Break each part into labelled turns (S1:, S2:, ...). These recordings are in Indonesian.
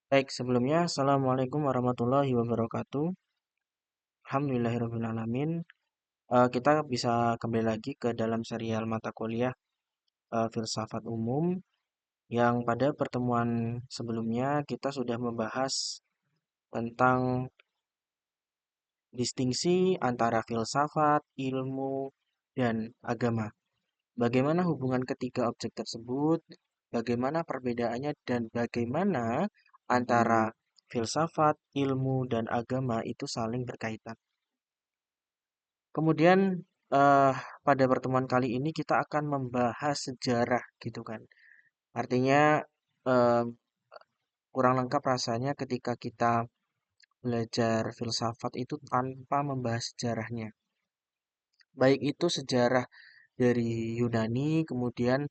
S1: Baik, sebelumnya Assalamualaikum warahmatullahi wabarakatuh. Alhamdulillahirrahmanirrahim. Kita bisa kembali lagi ke dalam serial mata kuliah Filsafat Umum yang pada pertemuan sebelumnya kita sudah membahas tentang distingsi antara filsafat, ilmu, dan agama. Bagaimana hubungan ketiga objek tersebut, bagaimana perbedaannya, dan bagaimana antara filsafat, ilmu, dan agama itu saling berkaitan. Kemudian eh, pada pertemuan kali ini kita akan membahas sejarah gitu kan. Artinya eh, kurang lengkap rasanya ketika kita belajar filsafat itu tanpa membahas sejarahnya. Baik itu sejarah dari Yunani, kemudian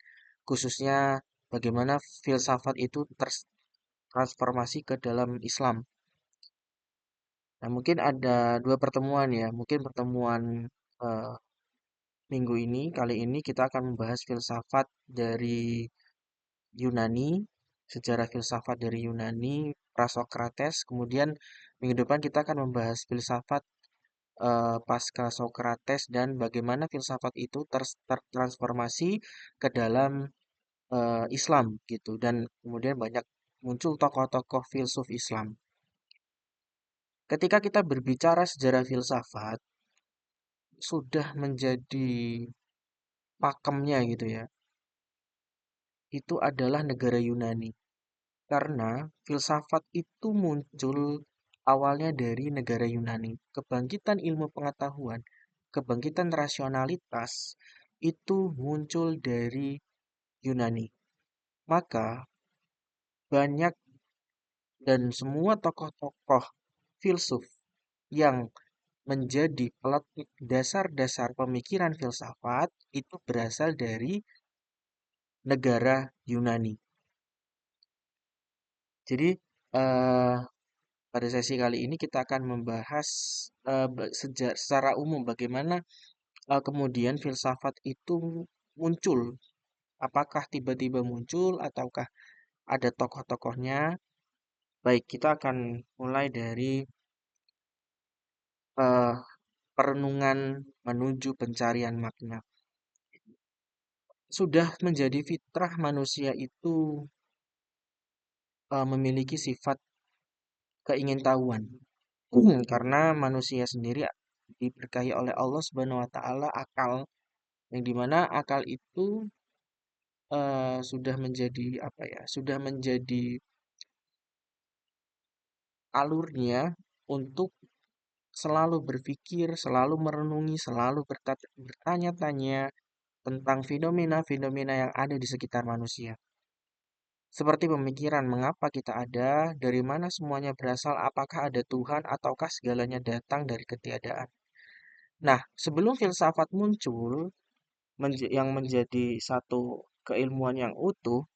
S1: khususnya bagaimana filsafat itu transformasi ke dalam Islam. Nah, mungkin ada dua pertemuan ya. Mungkin pertemuan eh, minggu ini, kali ini kita akan membahas filsafat dari Yunani, sejarah filsafat dari Yunani, Prasokrates. Kemudian minggu depan kita akan membahas filsafat pasca Sokrates dan bagaimana filsafat itu tertransformasi ke dalam Islam gitu. Dan kemudian banyak muncul tokoh-tokoh filsuf Islam. Ketika kita berbicara sejarah filsafat, sudah menjadi pakemnya gitu ya. Itu adalah negara Yunani. Karena filsafat itu muncul awalnya dari negara Yunani. Kebangkitan ilmu pengetahuan, kebangkitan rasionalitas itu muncul dari Yunani. Maka banyak dan semua tokoh-tokoh filsuf yang menjadi peletik dasar-dasar pemikiran filsafat itu berasal dari negara Yunani. Jadi eh, pada sesi kali ini kita akan membahas secara umum bagaimana kemudian filsafat itu muncul. Apakah tiba-tiba muncul ataukah ada tokoh-tokohnya? Baik, kita akan mulai dari eh, perenungan menuju pencarian makna. Sudah menjadi fitrah manusia itu memiliki sifat keingintahuan. Karena manusia sendiri diberkahi oleh Allah Subhanahu wa taala akal yang dimana akal itu sudah menjadi apa ya? Sudah menjadi alurnya untuk selalu berpikir, selalu merenungi, selalu bertanya-tanya tentang fenomena-fenomena yang ada di sekitar manusia. Seperti pemikiran mengapa kita ada, dari mana semuanya berasal, apakah ada Tuhan ataukah segalanya datang dari ketiadaan. Nah, sebelum filsafat muncul yang menjadi satu keilmuan yang utuh,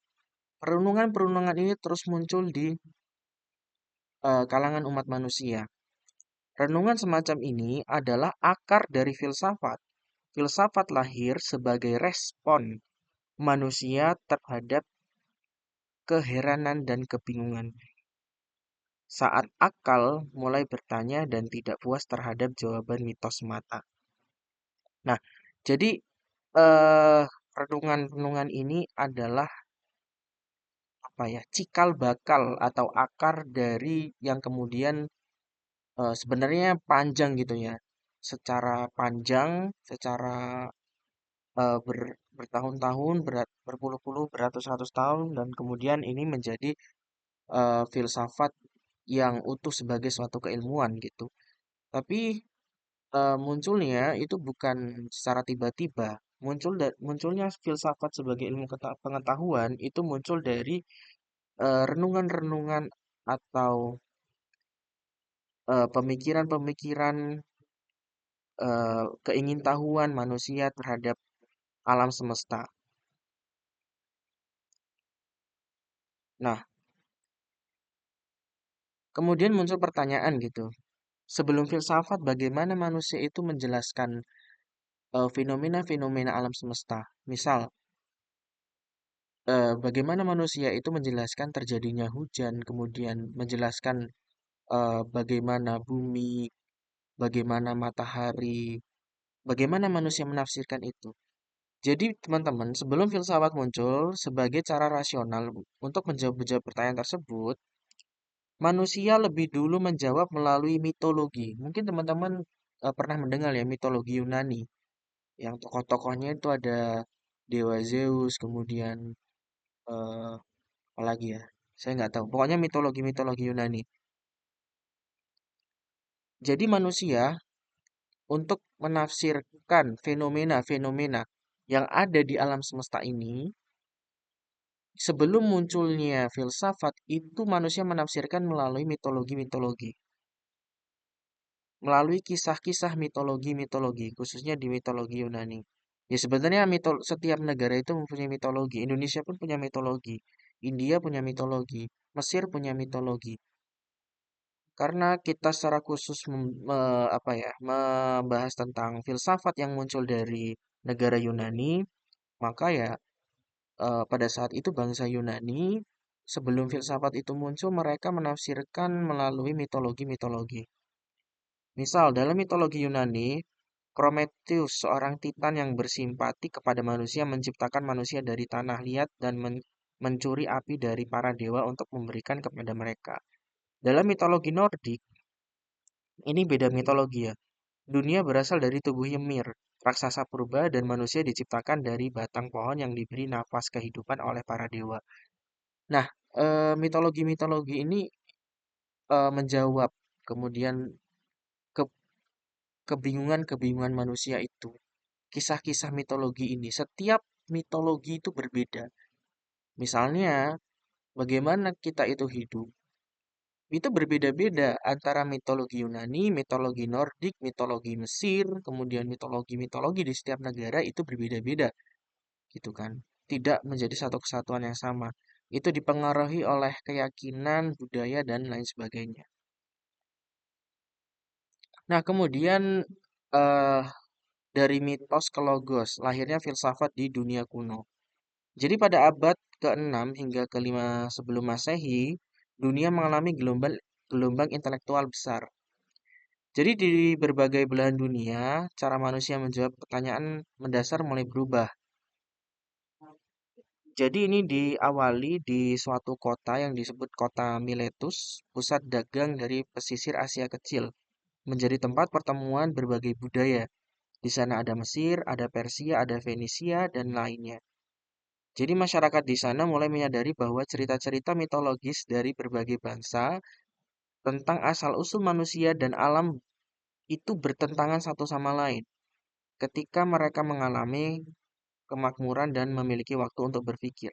S1: perenungan-perenungan ini terus muncul di kalangan umat manusia. Renungan semacam ini adalah akar dari filsafat. Filsafat lahir sebagai respon manusia terhadap keheranan dan kebingungan. Saat akal mulai bertanya dan tidak puas terhadap jawaban mitos semata. Nah, jadi eh, renungan-renungan ini adalah apa ya, cikal bakal atau akar dari yang kemudian sebenarnya panjang gitu ya. Secara panjang, secara bertahun-tahun, berpuluh-puluh, beratus-ratus tahun dan kemudian ini menjadi filsafat yang utuh sebagai suatu keilmuan gitu. Tapi munculnya itu bukan secara tiba-tiba. Munculnya filsafat sebagai ilmu pengetahuan itu muncul dari renungan-renungan atau pemikiran-pemikiran keingintahuan manusia terhadap alam semesta. Nah, kemudian muncul pertanyaan gitu. Sebelum filsafat, bagaimana manusia itu menjelaskan fenomena-fenomena alam semesta? Misal, bagaimana manusia itu menjelaskan terjadinya hujan, kemudian menjelaskan bagaimana bumi, bagaimana matahari, bagaimana manusia menafsirkan itu. Jadi, teman-teman, sebelum filsafat muncul sebagai cara rasional untuk menjawab pertanyaan tersebut, manusia lebih dulu menjawab melalui mitologi. Mungkin teman-teman pernah mendengar ya mitologi Yunani, yang tokoh-tokohnya itu ada Dewa Zeus, kemudian eh, apa lagi ya? Saya nggak tahu. Pokoknya mitologi-mitologi Yunani. Jadi manusia untuk menafsirkan fenomena-fenomena yang ada di alam semesta ini, sebelum munculnya filsafat, itu manusia menafsirkan melalui mitologi-mitologi. Melalui kisah-kisah mitologi-mitologi, khususnya di mitologi Yunani. Ya sebenarnya setiap negara itu mempunyai mitologi. Indonesia pun punya mitologi. India punya mitologi. Mesir punya mitologi. Karena kita secara khusus membahas tentang filsafat yang muncul dari negara Yunani, maka ya pada saat itu bangsa Yunani sebelum filsafat itu muncul mereka menafsirkan melalui mitologi-mitologi. Misal dalam mitologi Yunani, Prometheus, seorang titan yang bersimpati kepada manusia, menciptakan manusia dari tanah liat dan mencuri api dari para dewa untuk memberikan kepada mereka. Dalam mitologi Nordik, ini beda mitologi ya. Dunia berasal dari tubuh Ymir, raksasa purba dan manusia diciptakan dari batang pohon yang diberi nafas kehidupan oleh para dewa. Nah, mitologi-mitologi ini menjawab kemudian ke kebingungan-kebingungan manusia itu. Kisah-kisah mitologi ini, setiap mitologi itu berbeda. Misalnya, bagaimana kita itu hidup, itu berbeda-beda antara mitologi Yunani, mitologi Nordik, mitologi Mesir, kemudian mitologi-mitologi di setiap negara itu berbeda-beda, gitu kan. Tidak menjadi satu kesatuan yang sama. Itu dipengaruhi oleh keyakinan, budaya, dan lain sebagainya. Nah, kemudian eh dari mitos ke logos, lahirnya filsafat di dunia kuno. Jadi pada abad ke-6 hingga ke-5 sebelum Masehi, dunia mengalami gelombang gelombang intelektual besar. Jadi di berbagai belahan dunia, cara manusia menjawab pertanyaan mendasar mulai berubah. Jadi ini diawali di suatu kota yang disebut kota Miletus, pusat dagang dari pesisir Asia Kecil, menjadi tempat pertemuan berbagai budaya. Di sana ada Mesir, ada Persia, ada Fenisia, dan lainnya. Jadi masyarakat di sana mulai menyadari bahwa cerita-cerita mitologis dari berbagai bangsa tentang asal-usul manusia dan alam itu bertentangan satu sama lain ketika mereka mengalami kemakmuran dan memiliki waktu untuk berpikir.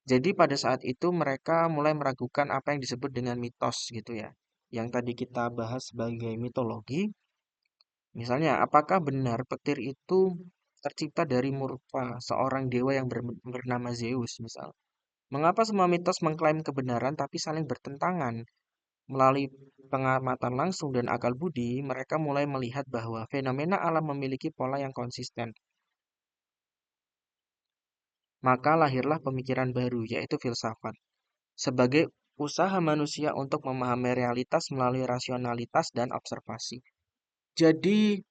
S1: Jadi pada saat itu mereka mulai meragukan apa yang disebut dengan mitos gitu ya. Yang tadi kita bahas sebagai mitologi, misalnya apakah benar petir itu tercipta dari murka seorang dewa yang bernama Zeus misal. Mengapa semua mitos mengklaim kebenaran tapi saling bertentangan? Melalui pengamatan langsung dan akal budi, mereka mulai melihat bahwa fenomena alam memiliki pola yang konsisten. Maka lahirlah pemikiran baru, yaitu filsafat, sebagai usaha manusia untuk memahami realitas melalui rasionalitas dan observasi. Jadi,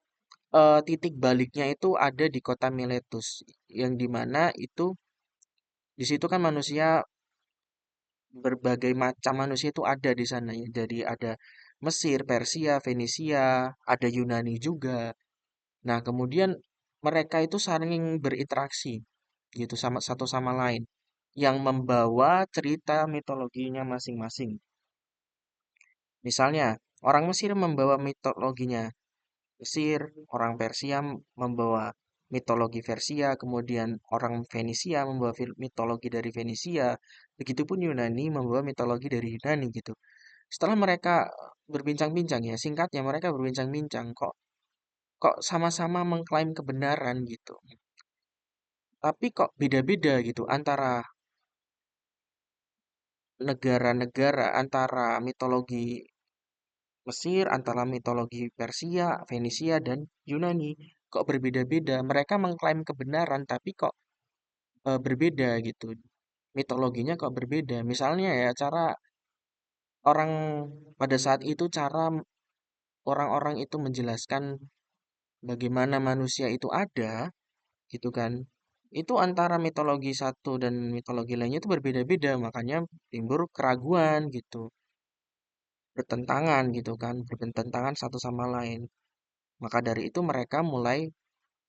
S1: titik baliknya itu ada di kota Miletus, yang dimana itu di situ kan manusia berbagai macam manusia itu ada di sana ya. Jadi ada Mesir, Persia, Fenisia, ada Yunani juga. Nah, kemudian mereka itu saling berinteraksi gitu sama satu sama lain yang membawa cerita mitologinya masing-masing. Misalnya, orang Mesir membawa mitologinya Mesir, orang Persia membawa mitologi Persia, kemudian orang Fenisia membawa mitologi dari Fenisia, begitupun Yunani membawa mitologi dari Yunani gitu. Setelah mereka berbincang-bincang ya, singkatnya mereka berbincang-bincang kok kok sama-sama mengklaim kebenaran gitu. Tapi kok beda-beda gitu antara negara-negara, antara mitologi Mesir, antara mitologi Persia, Fenisia, dan Yunani. Kok berbeda-beda? Mereka mengklaim kebenaran, tapi kok berbeda gitu. Mitologinya kok berbeda. Misalnya ya cara orang pada saat itu cara orang-orang itu menjelaskan bagaimana manusia itu ada gitu kan. Itu antara mitologi satu dan mitologi lainnya itu berbeda-beda, makanya timbul keraguan gitu, bertentangan gitu kan, bertentangan satu sama lain. Maka dari itu mereka mulai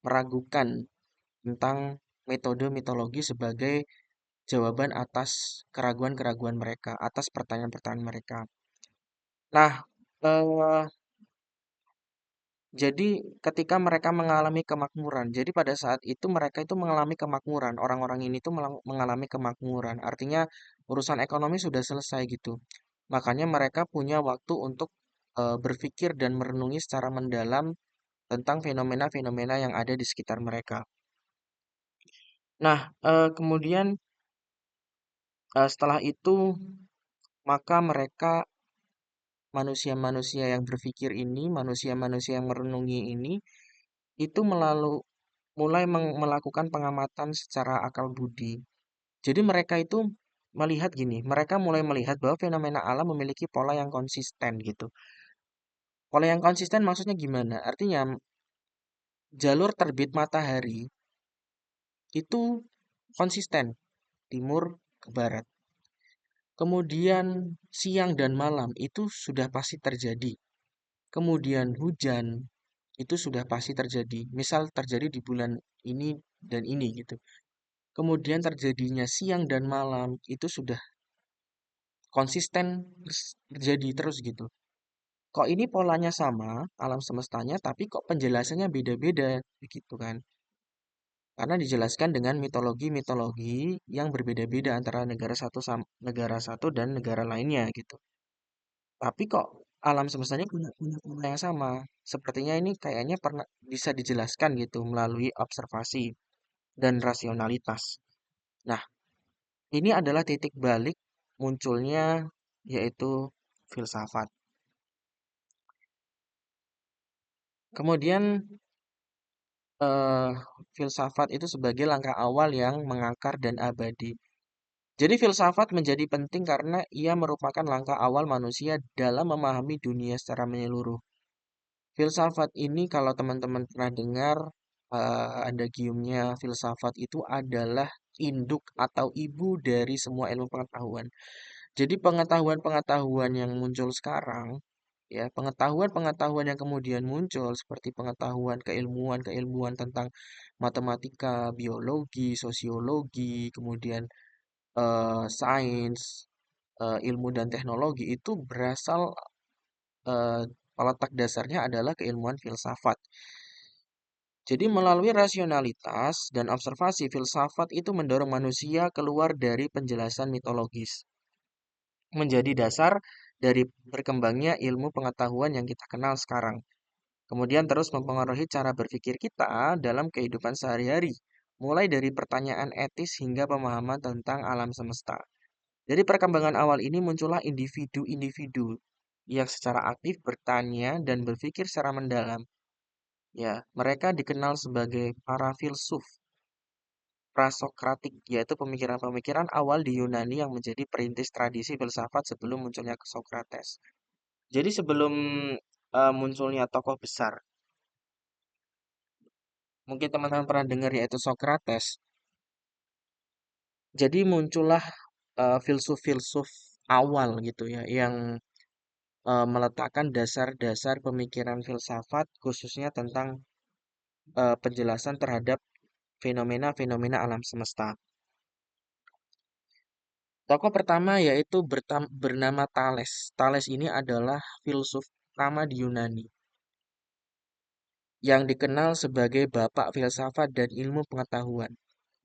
S1: meragukan tentang metode mitologi sebagai jawaban atas keraguan-keraguan mereka, atas pertanyaan-pertanyaan mereka. Nah, eh, jadi ketika mereka mengalami kemakmuran, jadi pada saat itu mereka itu mengalami kemakmuran, orang-orang ini tuh mengalami kemakmuran. Artinya urusan ekonomi sudah selesai gitu. Makanya mereka punya waktu untuk berpikir dan merenungi secara mendalam tentang fenomena-fenomena yang ada di sekitar mereka. Nah, kemudian setelah itu maka mereka manusia-manusia yang berpikir ini, manusia-manusia yang merenungi ini itu mulai melakukan pengamatan secara akal budi. Jadi mereka itu melihat gini, mereka mulai melihat bahwa fenomena alam memiliki pola yang konsisten gitu. Pola yang konsisten maksudnya gimana? Artinya jalur terbit matahari itu konsisten timur ke barat. Kemudian siang dan malam itu sudah pasti terjadi. Kemudian hujan itu sudah pasti terjadi. Misal terjadi di bulan ini dan ini gitu. Kemudian terjadinya siang dan malam itu sudah konsisten terjadi terus gitu. Kok ini polanya sama, alam semestanya, tapi kok penjelasannya beda-beda begitu kan? Karena dijelaskan dengan mitologi-mitologi yang berbeda-beda antara negara satu dan negara lainnya gitu. Tapi kok alam semestanya punya pola yang sama. Sepertinya ini kayaknya pernah bisa dijelaskan gitu melalui observasi dan rasionalitas. Nah, ini adalah titik balik munculnya yaitu filsafat. Kemudian eh, filsafat itu sebagai langkah awal yang mengakar dan abadi. Jadi filsafat menjadi penting karena ia merupakan langkah awal manusia dalam memahami dunia secara menyeluruh. Filsafat ini kalau teman-teman pernah dengar ada giumnya, filsafat itu adalah induk atau ibu dari semua ilmu pengetahuan. Jadi pengetahuan-pengetahuan yang muncul sekarang, ya, pengetahuan-pengetahuan yang kemudian muncul seperti pengetahuan keilmuan-keilmuan tentang matematika, biologi, sosiologi, kemudian sains, ilmu dan teknologi itu berasal eh, letak dasarnya adalah keilmuan filsafat. Jadi melalui rasionalitas dan observasi filsafat itu mendorong manusia keluar dari penjelasan mitologis menjadi dasar dari berkembangnya ilmu pengetahuan yang kita kenal sekarang. Kemudian terus mempengaruhi cara berpikir kita dalam kehidupan sehari-hari, mulai dari pertanyaan etis hingga pemahaman tentang alam semesta. Dari perkembangan awal ini muncullah individu-individu yang secara aktif bertanya dan berpikir secara mendalam. Ya, mereka dikenal sebagai para filsuf prasokratik, yaitu pemikiran-pemikiran awal di Yunani yang menjadi perintis tradisi filsafat sebelum munculnya Sokrates. Jadi sebelum munculnya tokoh besar, mungkin teman-teman pernah dengar yaitu Sokrates. Jadi muncullah filsuf-filsuf awal gitu ya, yang meletakkan dasar-dasar pemikiran filsafat khususnya tentang penjelasan terhadap fenomena-fenomena alam semesta. Tokoh pertama yaitu bernama Thales. Thales ini adalah filsuf pertama di Yunani yang dikenal sebagai bapak filsafat dan ilmu pengetahuan.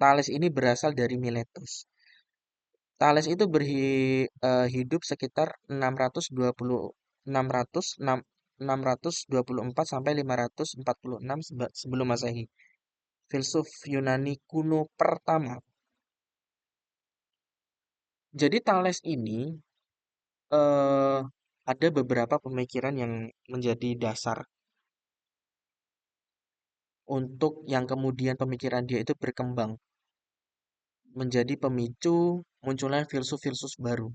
S1: Thales ini berasal dari Miletus. Thales itu hidup sekitar 624 sampai 546 sebelum Masehi. Filsuf Yunani kuno pertama. Jadi Thales ini eh, ada beberapa pemikiran yang menjadi dasar untuk yang kemudian pemikiran dia itu berkembang. menjadi pemicu munculnya filsuf-filsuf baru.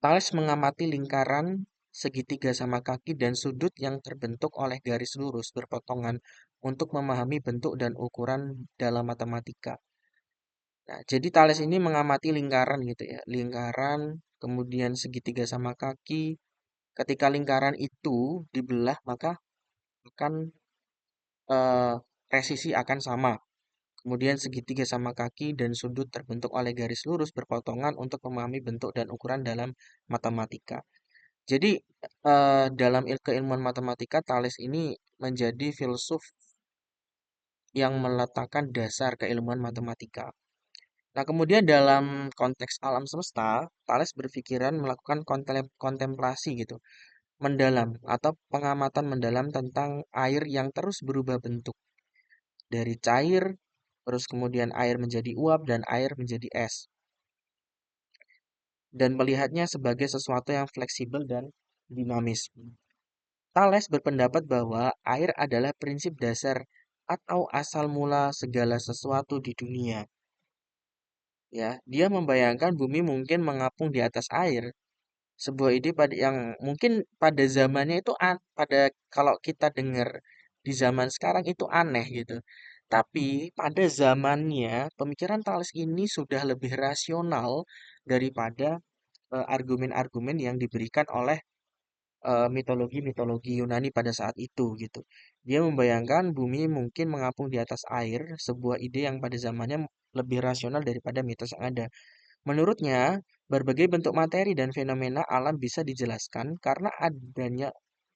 S1: Thales mengamati lingkaran segitiga sama kaki dan sudut yang terbentuk oleh garis lurus berpotongan untuk memahami bentuk dan ukuran dalam matematika. Nah, jadi Thales ini mengamati lingkaran gitu ya, lingkaran, kemudian segitiga sama kaki. Ketika lingkaran itu dibelah, maka akan eh, presisi akan sama. Kemudian segitiga sama kaki dan sudut terbentuk oleh garis lurus berpotongan untuk memahami bentuk dan ukuran dalam matematika. Jadi dalam keilmuan matematika, Thales ini menjadi filsuf yang meletakkan dasar keilmuan matematika. Nah, kemudian dalam konteks alam semesta, Thales berpikiran melakukan kontemplasi gitu, mendalam atau pengamatan mendalam tentang air yang terus berubah bentuk dari cair, terus kemudian air menjadi uap dan air menjadi es, dan melihatnya sebagai sesuatu yang fleksibel dan dinamis. Thales berpendapat bahwa air adalah prinsip dasar atau asal mula segala sesuatu di dunia. Ya, dia membayangkan bumi mungkin mengapung di atas air, sebuah ide pada yang mungkin pada zamannya itu pada kalau kita dengar di zaman sekarang itu aneh gitu. Tapi pada zamannya pemikiran Thales ini sudah lebih rasional daripada argumen-argumen yang diberikan oleh mitologi-mitologi Yunani pada saat itu gitu. Dia membayangkan bumi mungkin mengapung di atas air, sebuah ide yang pada zamannya lebih rasional daripada mitos yang ada. Menurutnya, berbagai bentuk materi dan fenomena alam bisa dijelaskan karena adanya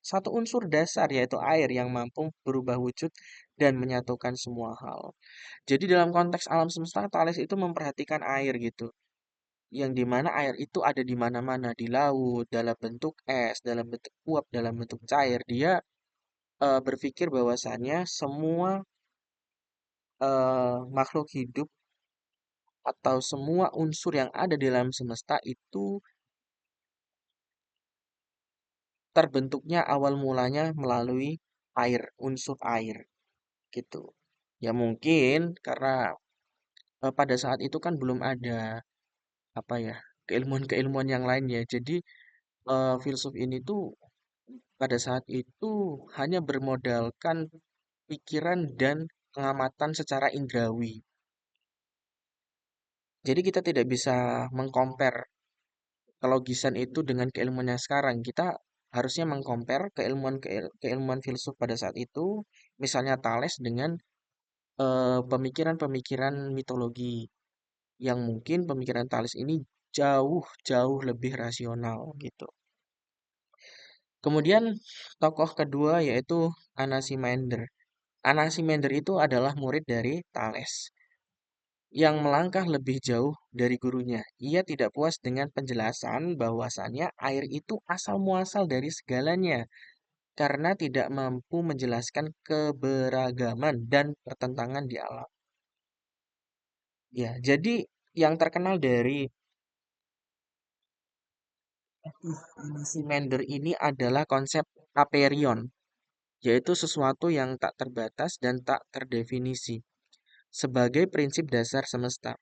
S1: satu unsur dasar yaitu air yang mampu berubah wujud dan menyatukan semua hal. Jadi dalam konteks alam semesta, Thales itu memperhatikan air gitu. Yang dimana air itu ada di mana-mana, di laut, dalam bentuk es, dalam bentuk uap, dalam bentuk cair. Dia berpikir bahwasannya semua makhluk hidup atau semua unsur yang ada di dalam semesta itu terbentuknya awal mulanya melalui air, unsur air gitu. Ya mungkin karena pada saat itu kan belum ada apa ya keilmuan-keilmuan yang lainnya. Jadi filsuf ini tuh pada saat itu hanya bermodalkan pikiran dan pengamatan secara indrawi. Jadi kita tidak bisa mengcompare kelogisan itu dengan keilmuan yang sekarang. Kita harusnya mengcompare keilmuan filsuf pada saat itu, misalnya Thales dengan pemikiran-pemikiran mitologi yang mungkin pemikiran Thales ini jauh-jauh lebih rasional gitu. Kemudian tokoh kedua yaitu Anaximander. Anaximander itu adalah murid dari Thales yang melangkah lebih jauh dari gurunya. Ia tidak puas dengan penjelasan bahwasannya air itu asal muasal dari segalanya karena tidak mampu menjelaskan keberagaman dan pertentangan di alam. Ya, jadi yang terkenal dari Anaximander ini adalah konsep aperion, yaitu sesuatu yang tak terbatas dan tak terdefinisi sebagai prinsip dasar semesta.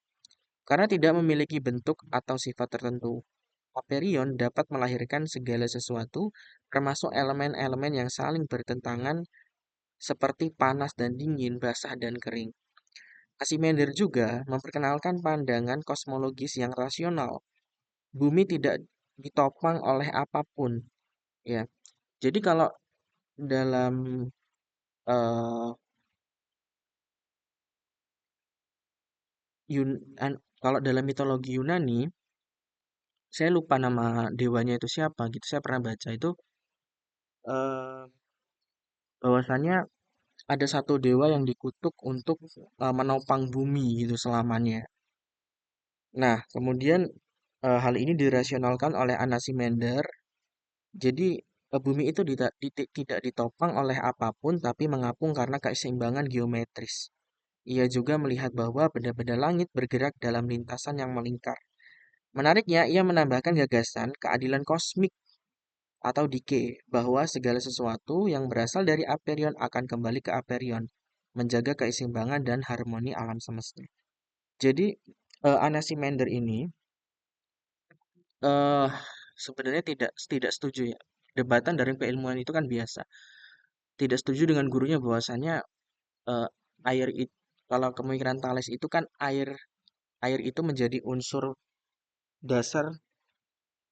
S1: Karena tidak memiliki bentuk atau sifat tertentu, aperion dapat melahirkan segala sesuatu, termasuk elemen-elemen yang saling bertentangan seperti panas dan dingin, basah dan kering. Archimedes juga memperkenalkan pandangan kosmologis yang rasional. Bumi tidak ditopang oleh apapun, ya. Jadi kalau dalam eh, kalau dalam mitologi Yunani, saya lupa nama dewanya itu siapa gitu. Saya pernah baca itu eh, bahwasannya ada satu dewa yang dikutuk untuk menopang bumi gitu selamanya. Nah, kemudian hal ini dirasionalkan oleh Anaximander. Jadi bumi itu tidak ditopang oleh apapun tapi mengapung karena keseimbangan geometris. Ia juga melihat bahwa benda-benda langit bergerak dalam lintasan yang melingkar. Menariknya, ia menambahkan gagasan keadilan kosmik atau decay, bahwa segala sesuatu yang berasal dari aperion akan kembali ke aperion, menjaga keseimbangan dan harmoni alam semesta. Jadi Anaximander ini eh sebenarnya tidak tidak setuju ya. Debatan dari keilmuan itu kan biasa. Tidak setuju dengan gurunya bahwasannya eh, air itu, kalau pemikiran Thales itu kan air itu menjadi unsur dasar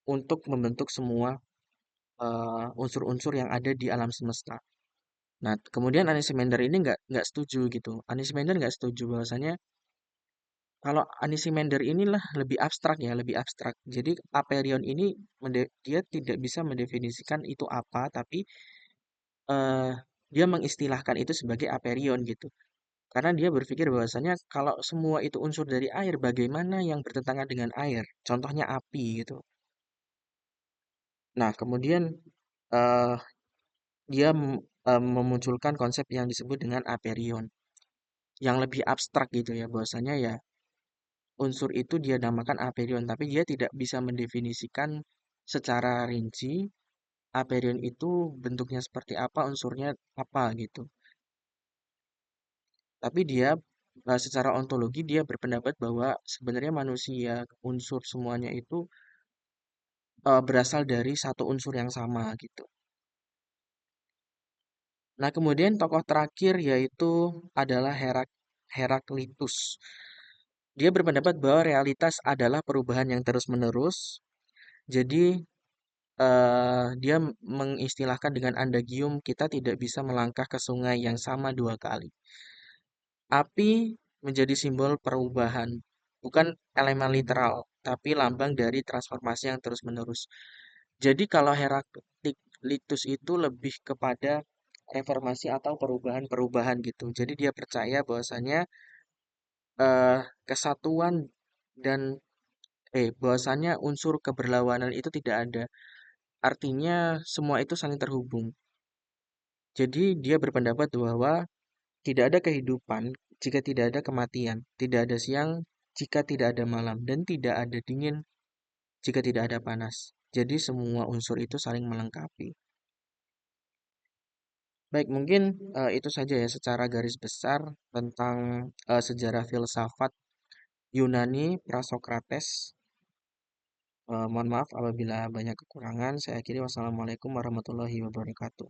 S1: untuk membentuk semua unsur-unsur yang ada di alam semesta. Nah, kemudian Anaximander ini nggak setuju gitu. Anaximander nggak setuju bahwasanya kalau Anaximander inilah lebih abstrak ya, lebih abstrak. Jadi aperion ini dia tidak bisa mendefinisikan itu apa, tapi eh, dia mengistilahkan itu sebagai aperion gitu. Karena dia berpikir bahwasanya kalau semua itu unsur dari air, bagaimana yang bertentangan dengan air? Contohnya api gitu. Nah, kemudian eh, dia memunculkan konsep yang disebut dengan aperion, yang lebih abstrak gitu ya, bahwasanya ya unsur itu dia namakan aperion, tapi dia tidak bisa mendefinisikan secara rinci aperion itu bentuknya seperti apa, unsurnya apa gitu. Tapi dia secara ontologi dia berpendapat bahwa sebenarnya manusia, unsur semuanya itu berasal dari satu unsur yang sama gitu. Nah, kemudian tokoh terakhir yaitu adalah Heraklitus. Dia berpendapat bahwa realitas adalah perubahan yang terus-menerus. Jadi, dia mengistilahkan dengan adagium, kita tidak bisa melangkah ke sungai yang sama dua kali. Api menjadi simbol perubahan, bukan elemen literal, tapi lambang dari transformasi yang terus-menerus. Jadi kalau Heraklitus itu lebih kepada reformasi atau perubahan-perubahan gitu. Jadi dia percaya bahwasanya kesatuan dan bahwasanya unsur keberlawanan itu tidak ada. Artinya semua itu saling terhubung. Jadi dia berpendapat bahwa tidak ada kehidupan jika tidak ada kematian, tidak ada siang jika tidak ada malam, dan tidak ada dingin jika tidak ada panas. Jadi semua unsur itu saling melengkapi. Baik, mungkin itu saja ya secara garis besar tentang sejarah filsafat Yunani Prasokrates. Mohon maaf apabila banyak kekurangan. Saya akhiri wassalamualaikum warahmatullahi wabarakatuh.